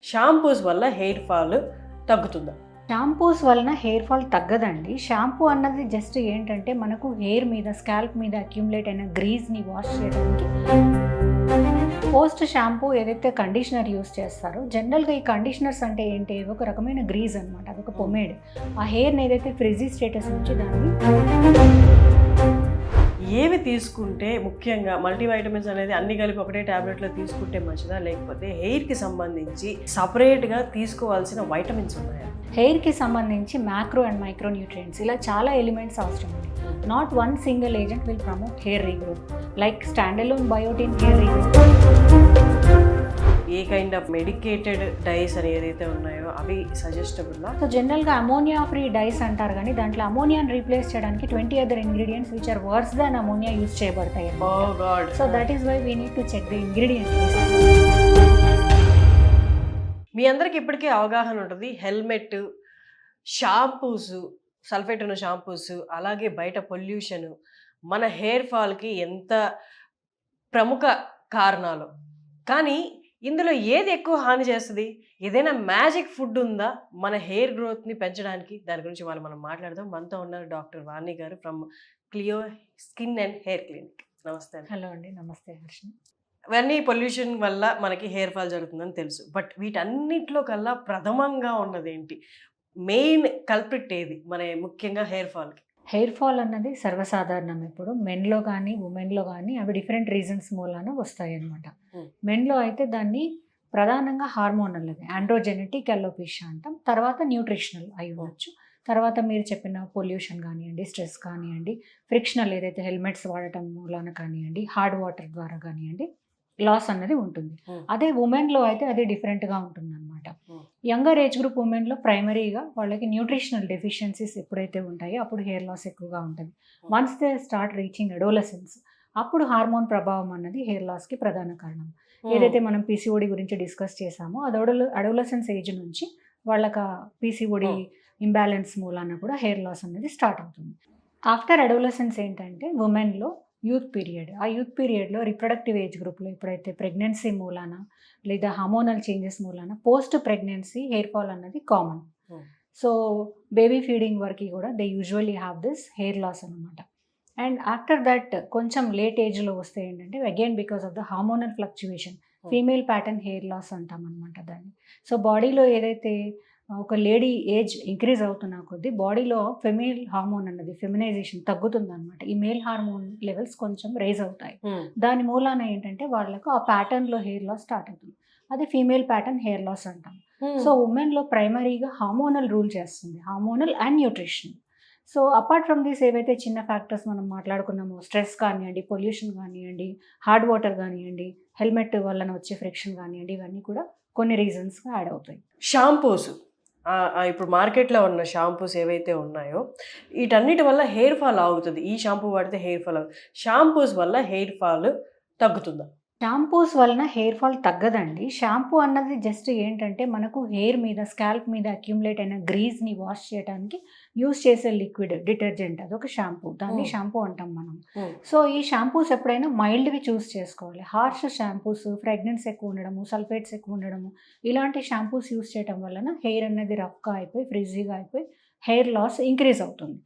Shampoos వల్ల hair fall తగ్గుతుందా? Shampoos వలన హెయిర్ ఫాల్ తగ్గదండి. షాంపూ అన్నది జస్ట్ ఏంటంటే మనకు హెయిర్ మీద స్కాల్ప్ మీద అక్యుములేట్ అయిన గ్రీజ్ని వాష్ చేయడానికి. పోస్ట్ షాంపూ ఏదైతే కండిషనర్ యూస్ చేస్తారో జనరల్గా ఈ కండిషనర్స్ అంటే ఏంటి, ఒక రకమైన గ్రీజ్ అనమాట, అదొక పొమేడ్. ఆ హెయిర్ని ఏదైతే ఫ్రిజీ స్టేటస్ నుంచి దాన్ని ఏవి తీసుకుంటే ముఖ్యంగా మల్టీవైటమిన్స్ అనేది అన్ని కలిపి ఒకటే ట్యాబ్లెట్లో తీసుకుంటే మంచిదా, లేకపోతే హెయిర్కి సంబంధించి సపరేట్గా తీసుకోవాల్సిన వైటమిన్స్ ఉన్నాయా? హెయిర్కి సంబంధించి మ్యాక్రో అండ్ మైక్రో న్యూట్రియంట్స్ ఇలా చాలా ఎలిమెంట్స్ అవసరం ఉంది. Not one single agent will promote hair regrowth like standalone biotin hair regrowth. A kind of medicated dyes అని ఏదైతే ఉన్నాయో అవి సజెస్టబుల్లా? సో జనరల్గా అమోనియా ఫ్రీ డైస్ అంటారు, కానీ దాంట్లో అమోనియాని రీప్లేస్ చేయడానికి 20 other ingredients which are worse than ammonia use చేయబడతాయి. So that is why we need to check the ingredients. మీ అందరికి ఇప్పటికే అవగాహన ఉంటుంది, హెల్మెట్, షాంపూస్, సల్ఫేట్ ఉన్న షాంపూస్, అలాగే బయట పొల్యూషన్ మన హెయిర్ ఫాల్కి ఎంత ప్రముఖ కారణాలు. కానీ ఇందులో ఏది ఎక్కువ హాని చేస్తుంది? ఏదైనా మ్యాజిక్ ఫుడ్ ఉందా మన హెయిర్ గ్రోత్ని పెంచడానికి? దాని గురించి మనం మాట్లాడదాం. మనతో ఉన్నారు డాక్టర్ వాణి గారు from క్లియో skin and hair clinic. నమస్తే. హలో అండి, నమస్తే హర్షిని. ఇవన్నీ పొల్యూషన్ వల్ల మనకి హెయిర్ ఫాల్ జరుగుతుందని తెలుసు, బట్ వీటన్నిటిలో కల్లా ప్రథమంగా ఉన్నది ఏంటి, మెయిన్ కల్ప్రిట్ ఏది మన ముఖ్యంగా హెయిర్ ఫాల్కి? హెయిర్ ఫాల్ అన్నది సర్వసాధారణం. ఇప్పుడు మెన్లో కానీ ఉమెన్లో కానీ అవి డిఫరెంట్ రీజన్స్ మూలాన వస్తాయి అన్నమాట. మెన్లో అయితే దాన్ని ప్రధానంగా హార్మోనల్, అది ఆండ్రోజెనెటిక్ అలోపేషియా అంటాం. తర్వాత న్యూట్రిషనల్ అయి ఉండొచ్చు. తర్వాత మీరు చెప్పిన పొల్యూషన్ కానివ్వండి, స్ట్రెస్ కానివ్వండి, ఫ్రిక్షనల్ ఏదైతే హెల్మెట్స్ వాడటం మూలాన కానివ్వండి, హార్డ్ వాటర్ ద్వారా కానివ్వండి, లాస్ అన్నది ఉంటుంది. అదే ఉమెన్లో అయితే అది డిఫరెంట్గా ఉంటుంది అనమాట. యంగర్ ఏజ్ గ్రూప్ ఉమెన్లో ప్రైమరీగా వాళ్ళకి న్యూట్రిషనల్ డెఫిషియన్సీస్ ఎప్పుడైతే ఉంటాయో అప్పుడు హెయిర్ లాస్ ఎక్కువగా ఉంటుంది. Once they start reaching adolescence, అప్పుడు హార్మోన్ ప్రభావం అన్నది హెయిర్ లాస్కి ప్రధాన కారణం. ఏదైతే మనం పీసీఓడి గురించి డిస్కస్ చేసామో అది అడోలసెన్స్ ఏజ్ నుంచి వాళ్ళకి పీసీఓడి ఇంబ్యాలెన్స్ మూలాన కూడా హెయిర్ లాస్ అనేది స్టార్ట్ అవుతుంది. ఆఫ్టర్ అడోలసెన్స్ ఏంటంటే ఉమెన్లో యూత్ పీరియడ్, ఆ యూత్ పీరియడ్లో రిప్రొడక్టివ్ ఏజ్ గ్రూప్లో ఎప్పుడైతే ప్రెగ్నెన్సీ మూలాన లేదా హార్మోనల్ చేంజెస్ మూలాన పోస్ట్ ప్రెగ్నెన్సీ హెయిర్ ఫాల్ అన్నది కామన్. సో బేబీ ఫీడింగ్ వరకు కూడా they usually have this hair loss అనమాట. అండ్ ఆఫ్టర్ దట్ కొంచెం లేట్ ఏజ్లో వస్తే ఏంటంటే again because of the hormonal fluctuation female pattern hair loss అంటాం అనమాట దాన్ని. సో బాడీలో ఏదైతే ఒక లేడీ ఏజ్ ఇంక్రీజ్ అవుతున్న కొద్దీ బాడీలో ఫెమేల్ హార్మోన్ అన్నది ఫెమినైజేషన్ తగ్గుతుంది అనమాట. ఈ మేల్ హార్మోన్ లెవెల్స్ కొంచెం రైజ్ అవుతాయి. దాని మూలాన ఏంటంటే వాళ్ళకు ఆ ప్యాటర్న్లో హెయిర్ లాస్ స్టార్ట్ అవుతుంది. అది ఫీమేల్ ప్యాటర్న్ హెయిర్ లాస్ అంటాం. సో ఉమెన్లో ప్రైమరీగా హార్మోనల్ రూల్ చేస్తుంది, hormonal and nutrition. So apart from these ఏవైతే చిన్న ఫ్యాక్టర్స్ మనం మాట్లాడుకున్నామో, స్ట్రెస్ కానివ్వండి, పొల్యూషన్ కానివ్వండి, హార్డ్ వాటర్ కానివ్వండి, హెల్మెట్ వలన వచ్చే ఫ్రిక్షన్ కానివ్వండి, ఇవన్నీ కూడా కొన్ని రీజన్స్గా యాడ్ అవుతాయి. షాంపూస్, ఇప్పుడు మార్కెట్లో ఉన్న షాంపూస్ ఏవైతే ఉన్నాయో వీటన్నిటి వల్ల హెయిర్ ఫాల్ ఆగుతుంది. ఈ షాంపూ వాడితే హెయిర్ ఫాల్ ఆగుతుంది. షాంపూస్ వల్ల హెయిర్ ఫాల్ తగ్గుతుందా? షాంపూస్ వలన హెయిర్ ఫాల్ తగ్గదండి. షాంపూ అన్నది జస్ట్ ఏంటంటే మనకు హెయిర్ మీద స్కాల్ప్ మీద అక్యుములేట్ అయిన గ్రీజ్ని వాష్ చేయడానికి యూస్ చేసే లిక్విడ్ డిటర్జెంట్, అదొక షాంపూ. దాన్ని షాంపూ అంటాం మనం. సో ఈ షాంపూస్ ఎప్పుడైనా మైల్డ్వి చూస్ చేసుకోవాలి. హార్ష్ షాంపూస్, ఫ్రాగ్రెన్స్ ఎక్కువ ఉండడము, సల్ఫేట్స్ ఎక్కువ ఉండడము, ఇలాంటి షాంపూస్ యూస్ చేయడం వలన హెయిర్ అనేది రఫ్గా అయిపోయి ఫ్రిజీగా అయిపోయి హెయిర్ లాస్ ఇంక్రీజ్ అవుతుంది.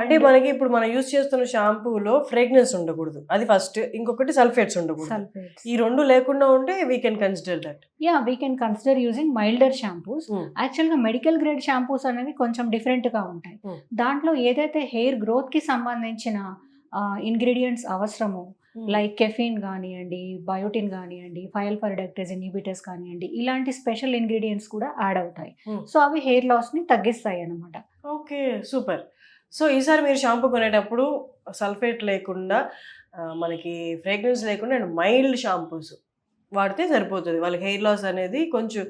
అంటే మనకి ఇప్పుడు మనం యూజ్ చేస్తున్న షాంపూలో ఫ్రేగ్రెన్స్ ఉండకూడదు, అది ఫస్ట్. ఇంకొకటి సల్ఫేట్స్ ఉండకూడదు. సల్ఫేట్స్ ఈ రెండు లేకుండా ఉంటే we can consider that. We can consider using milder shampoos. యాక్చువల్గా మెడికల్ గ్రేడ్ షాంపూస్ అనేవి కొంచెం డిఫరెంట్గా ఉంటాయి. దాంట్లో ఏదైతే హెయిర్ గ్రోత్కి సంబంధించిన ఇంగ్రీడియంట్స్ అవసరమో, లైక్ కెఫీన్ కానివ్వండి, బయోటిన్ కానివ్వండి, ఫైల్ పర్డక్టేజ్ ఇన్హిబిటర్స్ కానివ్వండి, ఇలాంటి స్పెషల్ ఇంగ్రీడియంట్స్ కూడా యాడ్ అవుతాయి. సో అవి హెయిర్ లాస్ని తగ్గిస్తాయి అన్నమాట. Okay, super. సో ఈసారి మీరు షాంపూ కొనేటప్పుడు సల్ఫేట్ లేకుండా, మనకి ఫ్రేగ్రెన్స్ లేకుండా అండ్ మైల్డ్ షాంపూస్ వాడితే సరిపోతుంది. వాళ్ళకి హెయిర్ లాస్ అనేది కొంచెం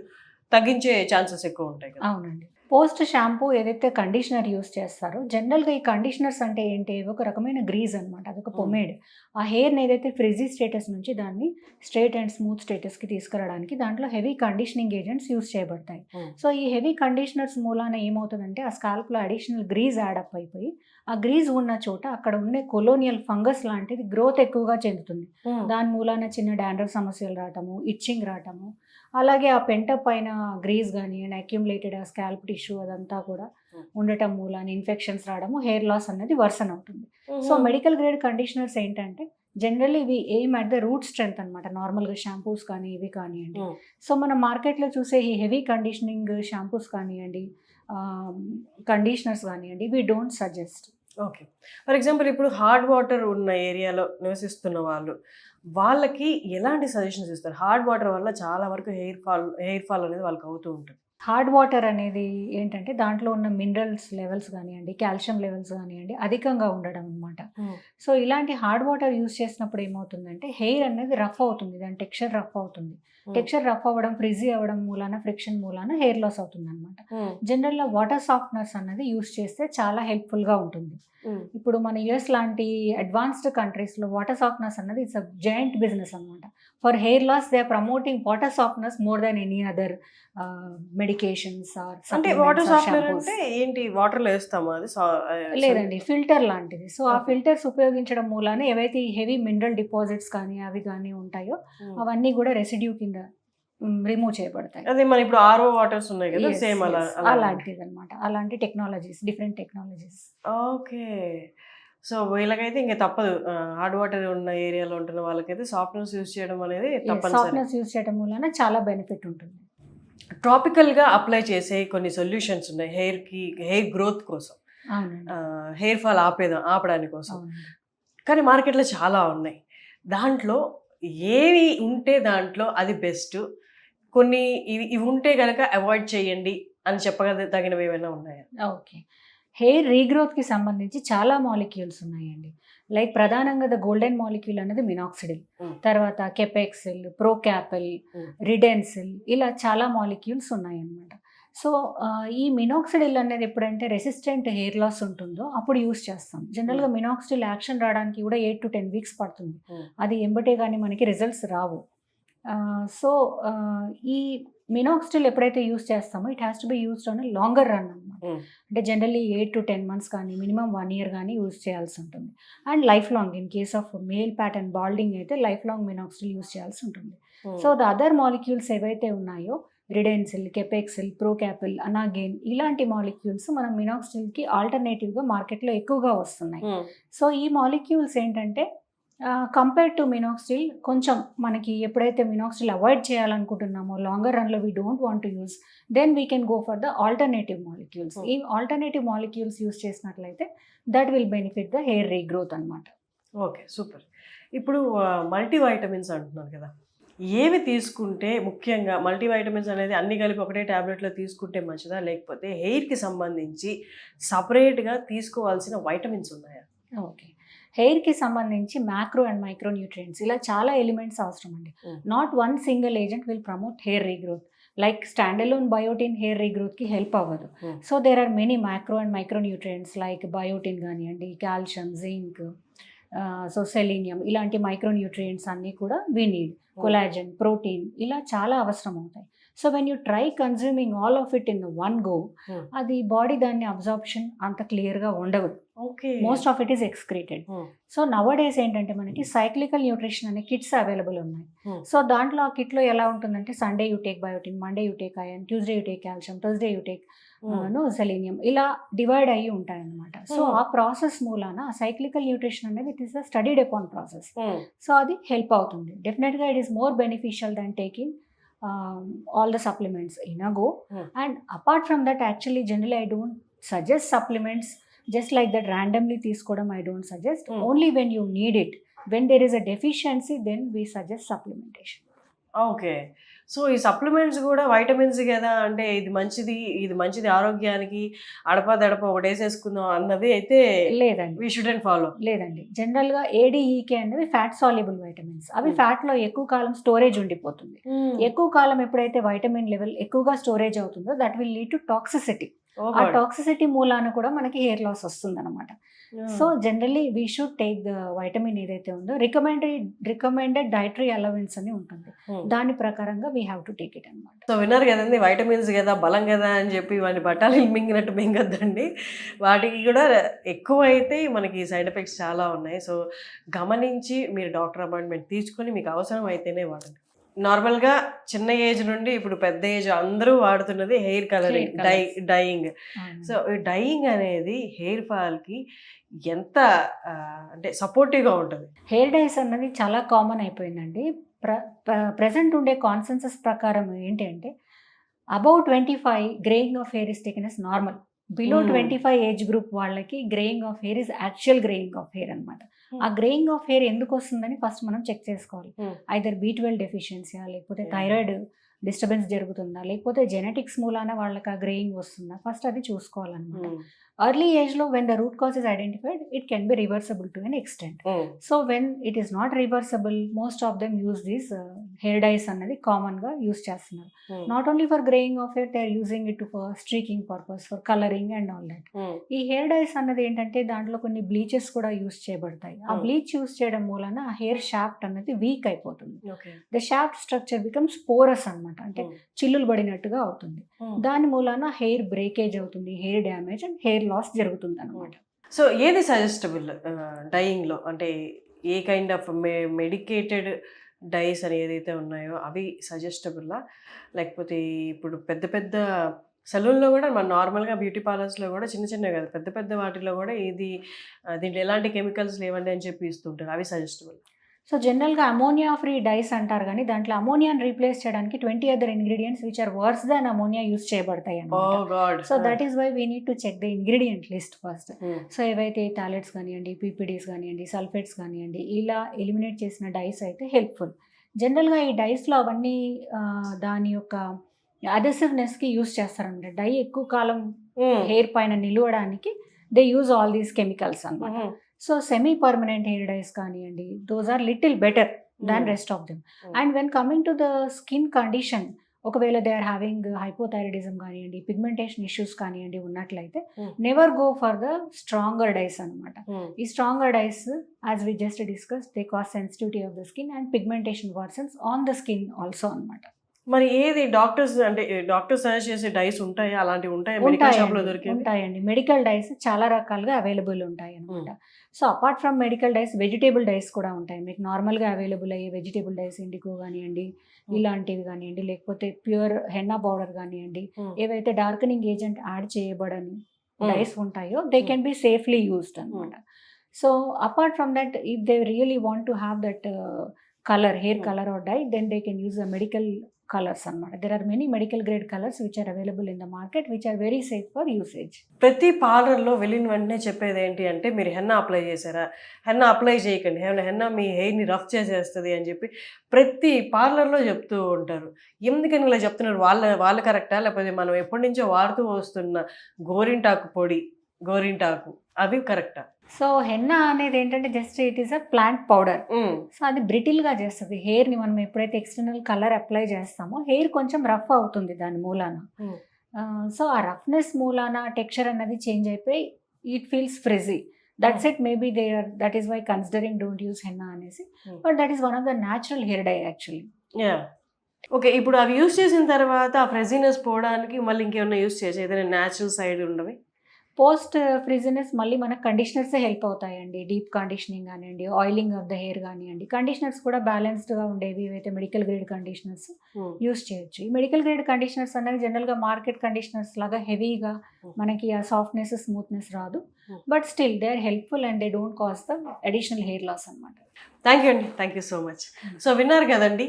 తగ్గించే ఛాన్సెస్ ఎక్కువ ఉంటాయి కదా. అవునండి. పోస్ట్ షాంపూ ఏదైతే కండిషనర్ యూస్ చేస్తారో జనరల్గా ఈ కండిషనర్స్ అంటే ఏంటి, ఒక రకమైన గ్రీజ్ అనమాట, అదొక పొమేడ్. ఆ హెయిర్ని ఏదైతే ఫ్రిజీ స్టేటస్ నుంచి దాన్ని స్ట్రైట్ అండ్ స్మూత్ స్టేటస్కి తీసుకురావడానికి దాంట్లో హెవీ కండిషనింగ్ ఏజెంట్స్ యూస్ చేయబడతాయి. సో ఈ హెవీ కండిషనర్స్ మూలాన ఏమవుతుందంటే ఆ స్కాల్ప్లో అడిషనల్ గ్రీజ్ యాడప్ అయిపోయి ఆ గ్రీజ్ ఉన్న చోట అక్కడ ఉండే కొలోనియల్ ఫంగస్ లాంటిది గ్రోత్ ఎక్కువగా చెందుతుంది. దాని మూలాన చిన్న డాండ్రఫ్ సమస్యలు రావటము, ఇచ్చింగ్ రావటము, అలాగే ఆ పెంటప్ పైన గ్రీజ్ కానీ అండ్ అక్యుములేటెడ్ ఆ స్కాల్ప్ టిష్యూ అదంతా కూడా ఉండటం మూలాన ఇన్ఫెక్షన్స్ రావడము, హెయిర్ లాస్ అనేది వర్సన్ అవుతుంది. సో మెడికల్ గ్రేడ్ కండిషనర్స్ ఏంటంటే జనరల్లీ ఇవి aim at the route strength అనమాట. నార్మల్గా షాంపూస్ కానీ ఇవి కానివ్వండి. సో మనం మార్కెట్లో చూసే ఈ హెవీ కండిషనింగ్ షాంపూస్ కానివ్వండి, కండిషనర్స్ కానివ్వండి, we don't suggest. Okay. For example ఇప్పుడు హార్డ్ వాటర్ ఉన్న ఏరియాలో నివసిస్తున్న వాళ్ళకి ఎలాంటి సజెషన్స్ ఇస్తారు? హార్డ్ వాటర్ వల్ల చాలా వరకు హెయిర్ ఫాల్ అనేది వాళ్ళకి అవుతూ ఉంటుంది. హార్డ్ వాటర్ అనేది ఏంటంటే దాంట్లో ఉన్న మినరల్స్ లెవెల్స్ కానివ్వండి, కాల్షియం లెవెల్స్ కానివ్వండి అధికంగా ఉండడం అనమాట. సో ఇలాంటి హార్డ్ వాటర్ యూస్ చేసినప్పుడు ఏమవుతుందంటే హెయిర్ అనేది రఫ్ అవుతుంది, దాని టెక్స్చర్ రఫ్ అవుతుంది. టెక్స్చర్ రఫ్ అవ్వడం, ఫ్రిజీ అవ్వడం మూలాన, ఫ్రిక్షన్ మూలాన హెయిర్ లాస్ అవుతుంది అనమాట. జనరల్గా వాటర్ సాఫ్ట్నర్స్ అన్నది యూస్ చేస్తే చాలా హెల్ప్ఫుల్గా ఉంటుంది. ఇప్పుడు మన యుఎస్ లాంటి అడ్వాన్స్డ్ కంట్రీస్లో వాటర్ సాఫ్ట్నర్స్ అన్నది ఇట్స్ అ జాయింట్ బిజినెస్ అనమాట. For hair loss they are promoting water softeners more than any other medications are. అంటే వాటర్ సాఫ్ట్నర్ అంటే ఏంటి? వాటర్లో వేస్తామా అది? లేదండి, ఫిల్టర్ లాంటిది. సో ఆ ఫిల్టర్స్ ఉపయోగించడం మూలాన ఏవైతే హెవీ మినరల్ డిపాజిట్స్ కానీ అవి కానీ ఉంటాయో అవన్నీ కూడా రెసిడ్యూ కింద రిమూవ్ చేయబడతాయి. అదే మన ఇప్పుడు ఆర్ఓ వాటర్స్ ఉన్నాయి కదా, సేమ్ అలాంటిది అనమాట. అలాంటి technologies, different technologies. Okay. So వీళ్ళకైతే ఇంకా తప్పదు, హార్డ్ వాటర్ ఉన్న ఏరియాలో ఉంటున్న వాళ్ళకైతే సాఫ్ట్నర్స్ యూస్ చేయడం అనేది తప్పనిసరి. సాఫ్ట్నర్స్ యూస్ చేయడం వలన చాలా బెనిఫిట్ ఉంటుంది. ట్రాపికల్గా అప్లై చేసే కొన్ని సొల్యూషన్స్ ఉన్నాయి హెయిర్ గ్రోత్ కోసం, హెయిర్ ఫాల్ ఆపడానికి కోసం. కానీ మార్కెట్లో చాలా ఉన్నాయి. దాంట్లో ఏవి ఉంటే దాంట్లో అది బెస్ట్, కొన్ని ఇవి ఉంటే కనుక అవాయిడ్ చేయండి అని చెప్పగలిగినవి ఏమైనా ఉన్నాయా? ఓకే. హెయిర్ రీగ్రోత్కి సంబంధించి చాలా మాలిక్యూల్స్ ఉన్నాయండి. లైక్ ప్రధానంగా ద గోల్డెన్ మాలిక్యూల్ అనేది మినాక్సిడిల్, తర్వాత కెపెక్సిల్, ప్రోకాపిల్, రిడెన్సిల్, ఇలా చాలా మాలిక్యూల్స్ ఉన్నాయన్నమాట. సో ఈ మినాక్సిడిల్ అనేది ఎప్పుడంటే రెసిస్టెంట్ హెయిర్ లాస్ ఉంటుందో అప్పుడు యూస్ చేస్తాం. జనరల్గా మినాక్సిడిల్ యాక్షన్ రావడానికి కూడా 8 to 10 weeks పడుతుంది. అది ఎంబటే కానీ మనకి రిజల్ట్స్ రావు. సో ఈ మినాక్సిడిల్ ఎప్పుడైతే యూస్ చేస్తామో it has to be used on longer run అనమాట. అంటే జనరల్లీ 8 to 10 months కానీ మినిమం 1 year కానీ యూస్ చేయాల్సి ఉంటుంది. And life long, in case of male pattern balding అయితే లైఫ్ లాంగ్ మినాక్సిడిల్ యూస్ చేయాల్సి ఉంటుంది. సో ద అదర్ మాలిక్యూల్స్ ఏవైతే ఉన్నాయో రిడెన్సిల్, కెపెక్సిల్, ప్రోకాపిల్, అనాగేన్, ఇలాంటి మాలిక్యూల్స్ మనం మినాక్సిడిల్కి ఆల్టర్నేటివ్గా మార్కెట్లో ఎక్కువగా వస్తున్నాయి. సో ఈ మాలిక్యూల్స్ ఏంటంటే కంపేర్ టు మినాక్సిడిల్ కొంచెం మనకి ఎప్పుడైతే మినాక్సిడిల్ అవాయిడ్ చేయాలనుకుంటున్నామో లాంగర్ రన్లో we don't want to use, then we can go for the alternative molecules. ఈ ఆల్టర్నేటివ్ మాలిక్యూల్స్ యూస్ చేసినట్లయితే that will benefit the hair regrowth అనమాట. Okay, super. ఇప్పుడు మల్టీవైటమిన్స్ అంటున్నారు కదా, ఏవి తీసుకుంటే ముఖ్యంగా మల్టీవైటమిన్స్ అనేది అన్ని కలిపి ఒకటే ట్యాబ్లెట్లో తీసుకుంటే మంచిదా, లేకపోతే హెయిర్కి సంబంధించి సపరేట్గా తీసుకోవాల్సిన వైటమిన్స్ ఉన్నాయా? ఓకే. హెయిర్కి సంబంధించి మ్యాక్రో అండ్ మైక్రో న్యూట్రియంట్స్ ఇలా చాలా ఎలిమెంట్స్ అవసరం అండి. Not one single agent will promote hair regrowth. Like standalone biotin hair రీగ్రోత్కి హెల్ప్ అవ్వదు. So there are many micro and micro nutrients like biotin కానివ్వండి, కాల్షియం, జింక్, సో సెలీనియం, ఇలాంటి micro nutrients అన్నీ కూడా వీ నీడ్. కొలాజన్, ప్రోటీన్, ఇలా చాలా అవసరం అవుతాయి. So when you try consuming all of it in one go, అది body దాన్ని అబ్జార్ప్షన్ అంత క్లియర్గా ఉండదు. Most of it is excreted. So nowadays ఏంటంటే మనకి సైక్లికల్ న్యూట్రిషన్ అనే కిట్స్ అవైలబుల్ ఉన్నాయి. సో దాంట్లో ఆ కిట్లో ఎలా ఉంటుందంటే Sunday you take biotin, Monday you take iron, Tuesday you take calcium, Thursday you take selenium, ఇలా డివైడ్ అయ్యి ఉంటాయన్నమాట. సో ఆ ప్రాసెస్ మూలాన సైక్లికల్ న్యూట్రిషన్ అనేది it is the studied upon process. So అది హెల్ప్ అవుతుంది. డెఫినెట్గా it is more beneficial than taking all the supplements in a go. And apart from that, actually generally I don't suggest supplements just like that randomly తీసుకొడం I don't suggest. Only when you need it, when there is a deficiency, then we suggest supplementation. Okay. So ఈ supplements కూడా vitamins కదా, అంటే ఇది మంచిది ఆరోగ్యానికి, అడపదడప ఒకటి వేసేసుకుందాం అన్నది అయితే లేదండి, వీ షుడెంట్ ఫాలో. లేదండి. జనరల్గా ఏడీఈకే అనేవి ఫ్యాట్ సాల్యుబుల్ వైటమిన్స్. అవి ఫ్యాట్లో ఎక్కువ కాలం స్టోరేజ్ ఉండిపోతుంది. ఎక్కువ కాలం ఎప్పుడైతే వైటమిన్ లెవెల్ ఎక్కువగా స్టోరేజ్ అవుతుందో that will lead to toxicity. Oh ఆ God. టాక్సిసిటీ మూలాన కూడా మనకి హెయిర్ లాస్ వస్తుంది అనమాట. So generally we should take the vitamin ఏదైతే ఉందో రికమెండెడ్ డైటరీ అలవెన్స్ అని ఉంటుంది. దాని ప్రకారంగా we have to take it అనమాట. సో విన్నారు కదండి, వైటమిన్స్ కదా, బలం కదా అని చెప్పి వాడిని బట్టాలు మింగినట్టు మింగద్దండి. వాటికి కూడా ఎక్కువ అయితే మనకి సైడ్ ఎఫెక్ట్స్ చాలా ఉన్నాయి. సో గమనించి మీరు డాక్టర్ అపాయింట్మెంట్ తీసుకొని మీకు అవసరం అయితేనే వాడండి. నార్మల్గా చిన్న ఏజ్ నుండి ఇప్పుడు పెద్ద ఏజ్ అందరూ వాడుతున్నది hair colouring, dyeing. So dyeing అనేది హెయిర్ ఫాల్కి ఎంత అంటే సపోర్టివ్గా ఉంటుంది. హెయిర్ డైస్ అన్నది చాలా కామన్ అయిపోయిందండి. ప్రెసెంట్ ఉండే కాన్సెన్సస్ ప్రకారం ఏంటి అంటే above 25 greying of hair is taken as normal. Below 25 age group వాళ్ళకి greying of hair is actual greying of hair అనమాట. ఆ గ్రేయింగ్ ఆఫ్ హెయిర్ ఎందుకు వస్తుందని ఫస్ట్ మనం చెక్ చేసుకోవాలి. ఐదర్ B12 డెఫిషియన్సీయా, లేకపోతే థైరాయిడ్ డిస్టర్బెన్స్ జరుగుతుందా, లేకపోతే జెనెటిక్స్ మూలాన వాళ్ళకి ఆ గ్రేయింగ్ వస్తుందా, ఫస్ట్ అది చూసుకోవాలన్నమాట. ఎర్లీ ఏజ్లో when the root cause is identified it can be reversible to an extent. So when it is not reversible most of them use these hair dyes అన్నది కామన్గా యూజ్ చేస్తున్నారు. Not only for greying of hair, they are using it for streaking purpose, for colouring and all that. ఈ hair dyes అన్నది ఏంటంటే దాంట్లో కొన్ని bleaches కూడా use చేయబడతాయి. ఆ బ్లీచ్ యూజ్ చేయడం మూలన ఆ హెయిర్ షాఫ్ట్ అన్నది వీక్ అయిపోతుంది. The shaft structure becomes porous అనమాట, అంటే చిల్లులు పడినట్టుగా అవుతుంది. దాని మూలాన హెయిర్ బ్రేకేజ్ అవుతుంది, hair damage and hair loss జరుగుతుంది అనమాట. సో ఏది సజెస్టబుల్ డైయింగ్లో, అంటే ఏ కైండ్ ఆఫ్ మెడికేటెడ్ డైస్ అని ఏదైతే ఉన్నాయో అవి సజెస్టబుల్లా, లేకపోతే ఇప్పుడు పెద్ద పెద్ద సెలూన్లో కూడా మన నార్మల్గా బ్యూటీ పార్లర్స్లో కూడా చిన్న చిన్నవి కదా, పెద్ద పెద్ద వాటిలో కూడా ఇది దీంట్లో ఎలాంటి కెమికల్స్ లేవండి అని చెప్పి ఇస్తుంటారు, అవి సజెస్టబుల్? సో జనరల్గా అమోనియా ఫ్రీ డైస్ అంటారు, కానీ దాంట్లో అమోనియాని రీప్లేస్ చేయడానికి 20 other ingredients which are worse than ammonia use చేయబడతాయి అన్నమాట. So that is why we need to check the ingredient list first. So ఏవైతే టాబ్లెట్స్ కానివ్వండి, పీపీడీస్ కానివ్వండి, సల్ఫేట్స్ కానివ్వండి, ఇలా ఎలిమినేట్ చేసిన డైస్ అయితే హెల్ప్ఫుల్. జనరల్గా ఈ డైస్లో అవన్నీ దాని యొక్క అదెసివ్నెస్కి యూజ్ చేస్తారన్నమాట. డై ఎక్కువ కాలం హెయిర్ పైన నిలవడానికి they use all these chemicals అన్నమాట. So semi permanent hair dyes కానివ్వండి, those are little better than rest of them. And when coming to the skin condition, ఒకవేళ దే ఆర్ హ్యావింగ్ హైపోథైరాయిడిజం కానివ్వండి, pigmentation issues కానివ్వండి ఉన్నట్లయితే never go for the stronger dyes అనమాట. ఈ stronger dyes as we just discuss they cause sensitivity of the skin and pigmentation worsens on the skin also అనమాట. మరి ఏది doctors అంటే doctor suggest చేసే డైస్ ఉంటాయా, అలాంటివి ఉంటాయా మెడికల్ షాప్లో దొరికే? ఉంటాయండి, మెడికల్ డైస్ చాలా రకాలుగా అవైలబుల్ ఉంటాయి అనమాట. So apart from medical dyes vegetable dyes కూడా ఉంటాయి. మీకు నార్మల్గా అవైలబుల్ అయ్యే వెజిటేబుల్ డైస్, ఇండిగో కానివ్వండి, ఇలాంటివి కానివ్వండి, లేకపోతే ప్యూర్ హెన్నా పౌడర్ కానివ్వండి, ఏవైతే డార్కనింగ్ ఏజెంట్ యాడ్ చేయబడని డైస్ ఉంటాయో they can be safely used అనమాట. So apart from that if they really want to have that colour, hair colour or dye, then they can use the medical colours అన్నమాట. There are many medical grade colours which are available in the market which are very safe for usage. ప్రతి పార్లర్లో వెళ్ళిన వెంటనే చెప్పేది ఏంటి అంటే, మీరు henna apply చేశారా, హెన్నా అప్లై చేయకండి, హెన్నా మీ హెయిర్ని రఫ్ చేసేస్తుంది అని చెప్పి ప్రతి పార్లర్లో చెప్తూ ఉంటారు. ఎందుకని ఇలా చెప్తున్నారు? వాళ్ళ కరెక్టా, లేకపోతే మనం ఎప్పటి నుంచో వాడుతూ వస్తున్న గోరింటాకు పొడి, గోరింటాకు అవి కరెక్టా? సో హెన్నా అనేది ఏంటంటే just it is a plant powder. So అది బ్రిటిల్గా చేస్తుంది హెయిర్ని. మనం ఎప్పుడైతే ఎక్స్టర్నల్ కలర్ అప్లై చేస్తామో హెయిర్ కొంచెం రఫ్ అవుతుంది దాని మూలాన. సో ఆ రఫ్నెస్ మూలాన టెక్స్చర్ అనేది చేంజ్ అయిపోయి it feels frizzy. That's it. Maybe that is why considering don't use henna అనేసి. But that is one of the natural hair dye actually. Okay, ఇప్పుడు అవి యూస్ చేసిన తర్వాత ఆ ఫ్రెజీనెస్ పోవడానికి మళ్ళీ ఇంకేమైనా యూస్ చేసి ఏదైనా న్యాచురల్ సైడ్ ఉండవి? పోస్ట్ ఫ్రిజినెస్ మళ్ళీ మనకు కండిషనర్సే హెల్ప్ అవుతాయండి. డీప్ కండిషనింగ్ కానివ్వండి, ఆయిలింగ్ ఆఫ్ ద హెయిర్ కానివ్వండి. కండిషనర్స్ కూడా బ్యాలెన్స్డ్గా ఉండేవి ఏవైతే మెడికల్ గ్రేడ్ కండిషనర్స్ యూస్ చేయొచ్చు. ఈ మెడికల్ గ్రేడ్ కండిషనర్స్ అనేవి జనరల్గా మార్కెట్ కండిషనర్స్ లాగా హెవీగా మనకి ఆ సాఫ్ట్నెస్, స్మూత్నెస్ రాదు. But still they are helpful and they don't cause the additional hair loss అనమాట. థ్యాంక్ యూ అండి, thank you so much. So విన్నారు కదండి,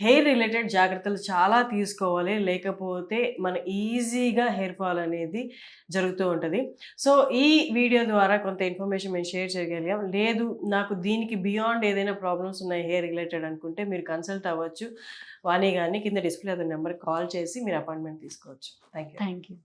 హెయిర్ రిలేటెడ్ జాగ్రత్తలు చాలా తీసుకోవాలి, లేకపోతే మన ఈజీగా హెయిర్ ఫాల్ అనేది జరుగుతూ ఉంటుంది. సో ఈ వీడియో ద్వారా కొంత ఇన్ఫర్మేషన్ మేము షేర్ చేయగలిగాం. లేదు నాకు దీనికి బియాండ్ ఏదైనా ప్రాబ్లమ్స్ ఉన్నాయి హెయిర్ రిలేటెడ్ అనుకుంటే మీరు కన్సల్ట్ అవ్వచ్చు. వాణి గారిని కింద డిస్ప్లే అదే నెంబర్కి కాల్ చేసి మీరు అపాయింట్మెంట్ తీసుకోవచ్చు. Thank you.